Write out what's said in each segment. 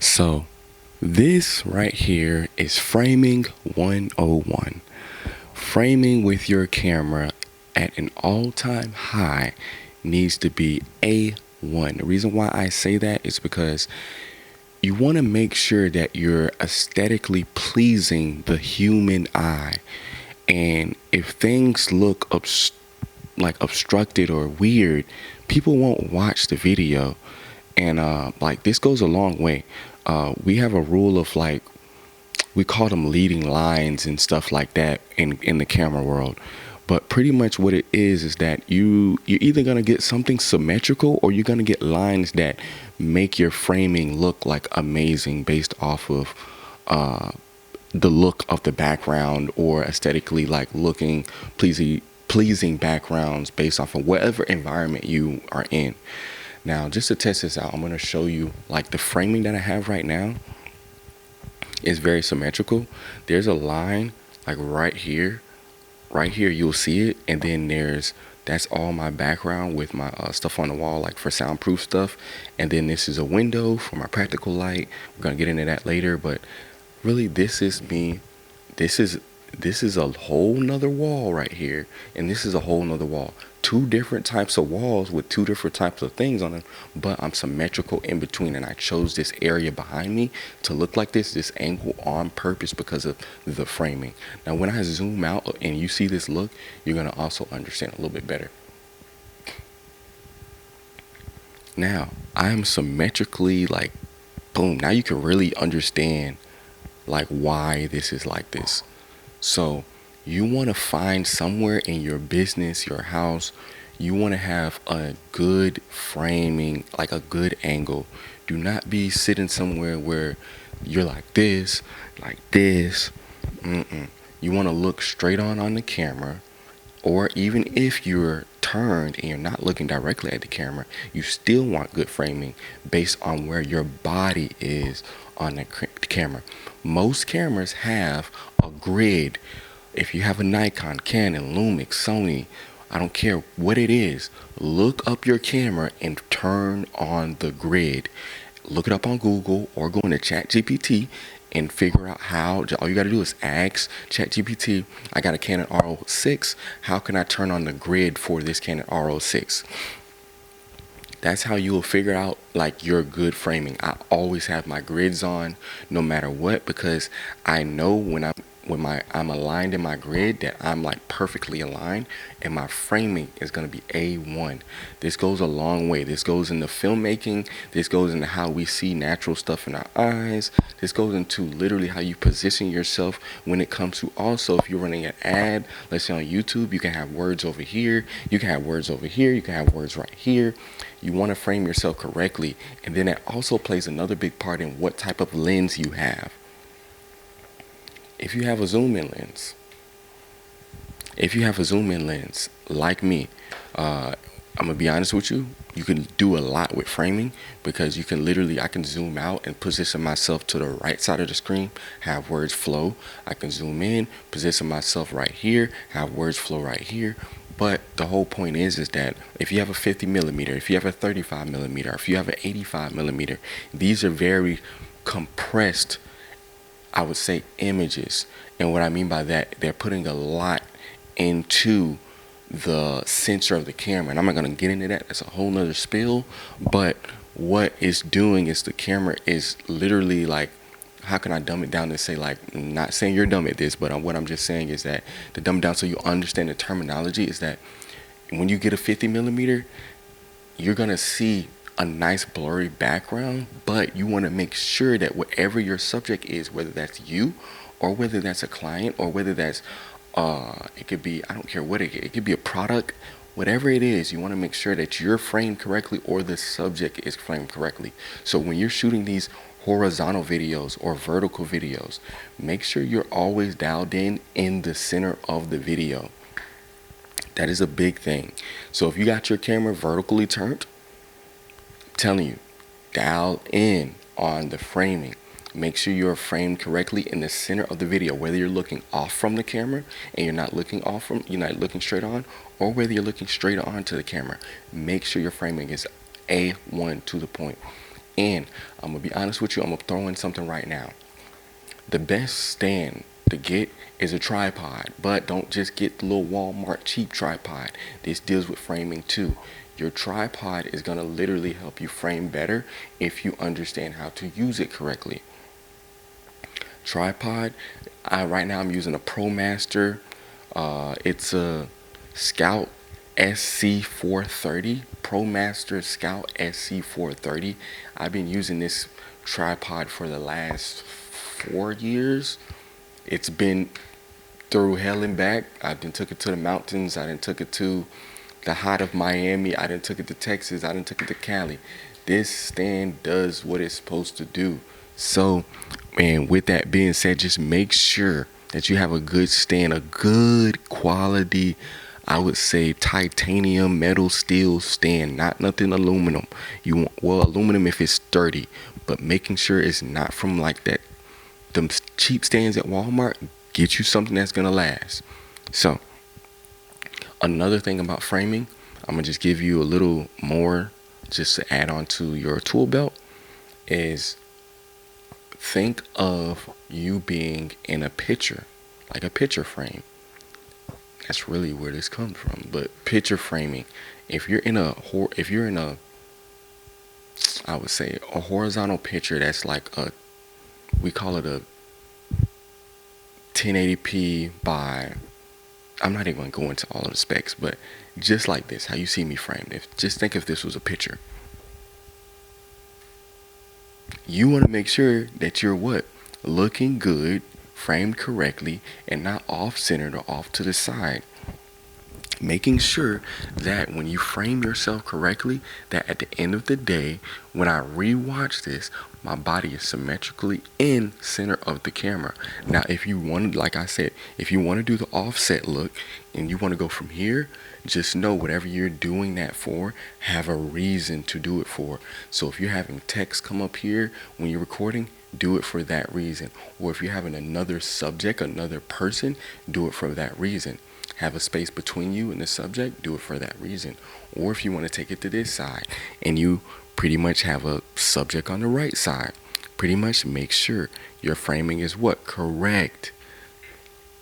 So, this right here is framing 101. Framing with your camera at an all time high needs to be A1. The reason why I say that is because you want to make sure that you're aesthetically pleasing the human eye. And if things look like obstructed or weird, people won't watch the video. And like this goes a long way. We have a rule of like we call them leading lines and stuff like that in the camera world. But pretty much what it is that you're either gonna get something symmetrical or you're gonna get lines that make your framing look like amazing based off of the look of the background or aesthetically like looking pleasing backgrounds based off of whatever environment you are in. Now, just to test this out, I'm gonna show you like the framing that I have right now is very symmetrical. There's a line like right here you'll see it, and then that's all my background with my stuff on the wall like for soundproof stuff, and then this is a window for my practical light. We're gonna get into that later, but really this is me. This is a whole nother wall right here, and this is a whole nother wall. Two different types of walls with two different types of things on them, but I'm symmetrical in between, and I chose this area behind me to look like this angle on purpose because of the framing. Now when I zoom out and you see this look, you're gonna also understand a little bit better. Now I'm symmetrically like boom. Now you can really understand like why this is like this. So you want to find somewhere in your business, your house, you want to have a good framing, like a good angle. Do not be sitting somewhere where you're like this, like this. You want to look straight on the camera, or even if you're turned and you're not looking directly at the camera, you still want good framing based on where your body is on the camera. Most cameras have a grid. If you have a Nikon, Canon, Lumix, Sony, I don't care what it is, look up your camera and turn on the grid. Look it up on Google or go into ChatGPT and figure out how. All you got to do is ask ChatGPT, I got a Canon R06, how can I turn on the grid for this Canon R06? That's how you will figure out like your good framing. I always have my grids on no matter what, because I know when I'm aligned in my grid that I'm like perfectly aligned, and my framing is going to be A1. This goes a long way. This goes into filmmaking. This goes into how we see natural stuff in our eyes. This goes into literally how you position yourself when it comes to also if you're running an ad, let's say on YouTube, you can have words over here, you can have words over here, you can have words right here. You want to frame yourself correctly, and then it also plays another big part in what type of lens you have. If you have a zoom in lens, like me, I'm gonna be honest with you, you can do a lot with framing, because you can literally, I can zoom out and position myself to the right side of the screen, have words flow. I can zoom in, position myself right here, have words flow right here. But the whole point is that if you have a 50 millimeter, if you have a 35 millimeter, if you have an 85 millimeter, these are very compressed, I would say, images. And what I mean by that, they're putting a lot into the sensor of the camera. And I'm not going to get into that. That's a whole nother spill. But what it's doing is the camera is literally like, how can I dumb it down to say, like, not saying you're dumb at this, but what I'm just saying is that to dumb it down so you understand the terminology is that when you get a 50 millimeter, you're going to see a nice blurry background, but you want to make sure that whatever your subject is, whether that's you or whether that's a client or whether that's it could be, I don't care what it could be a product, whatever it is, you want to make sure that you're framed correctly or the subject is framed correctly. So when you're shooting these horizontal videos or vertical videos, make sure you're always dialed in the center of the video. That is a big thing. So if you got your camera vertically turned, I'm telling you, dial in on the framing. Make sure you're framed correctly in the center of the video, whether you're looking off from the camera and you're not looking straight on, or whether you're looking straight on to the camera. Make sure your framing is A1 to the point. And I'm gonna be honest with you, I'm gonna throw in something right now. The best stand to get is a tripod, but don't just get the little Walmart cheap tripod. This deals with framing too. Your tripod is gonna literally help you frame better if you understand how to use it correctly. Tripod, right now I'm using a ProMaster. It's a Scout SC430, ProMaster Scout SC430. I've been using this tripod for the last 4 years. It's been through hell and back. I done took it to the mountains. I done took it to the heart of Miami. I done took it to Texas. I done took it to Cali. This stand does what it's supposed to do. So, and with that being said, just make sure that you have a good stand, a good quality, I would say titanium, metal, steel stand, not nothing aluminum. You want, well, aluminum if it's sturdy, but making sure it's not from like that, them cheap stands at Walmart. Get you something that's gonna last. So, another thing about framing, I'm gonna just give you a little more just to add on to your tool belt, is think of you being in a picture, like a picture frame. That's really where this comes from. But picture framing, if you're in a, I would say a horizontal picture that's like a, we call it a 1080p by, I'm not even gonna go into all of the specs, but just like this, how you see me framed. Just think if this was a picture. You want to make sure that you're what? Looking good, framed correctly, and not off-centered or off to the side. Making sure that when you frame yourself correctly, that at the end of the day, when I rewatch this, my body is symmetrically in center of the camera. Now, if you want, like I said, if you want to do the offset look and you want to go from here, just know whatever you're doing that for, have a reason to do it for. So if you're having text come up here when you're recording, do it for that reason. Or if you're having another subject, another person, do it for that reason. Have a space between you and the subject, do it for that reason. Or if you want to take it to this side and you pretty much have a subject on the right side, pretty much make sure your framing is what? Correct.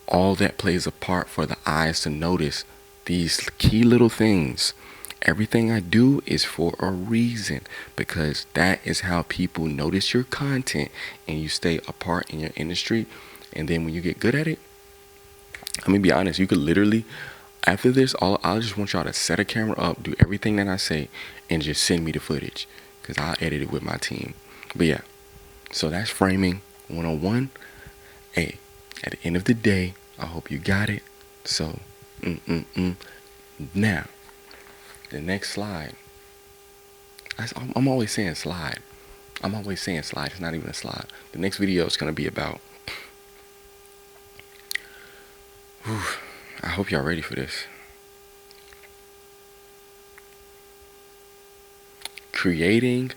All that plays a part for the eyes to notice these key little things. Everything I do is for a reason, because that is how people notice your content and you stay apart in your industry. And then when you get good at it, let me be honest, you could literally, after this, I just want y'all to set a camera up, do everything that I say, and just send me the footage, because I'll edit it with my team. But yeah, so that's framing 101. Hey, at the end of the day, I hope you got it. So, now, the next slide. I'm always saying slide. I'm always saying slide. It's not even a slide. The next video is going to be about, I hope y'all ready for this. Creating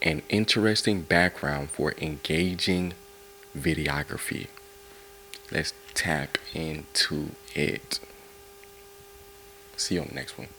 an interesting background for engaging videography. Let's tap into it. See you on the next one.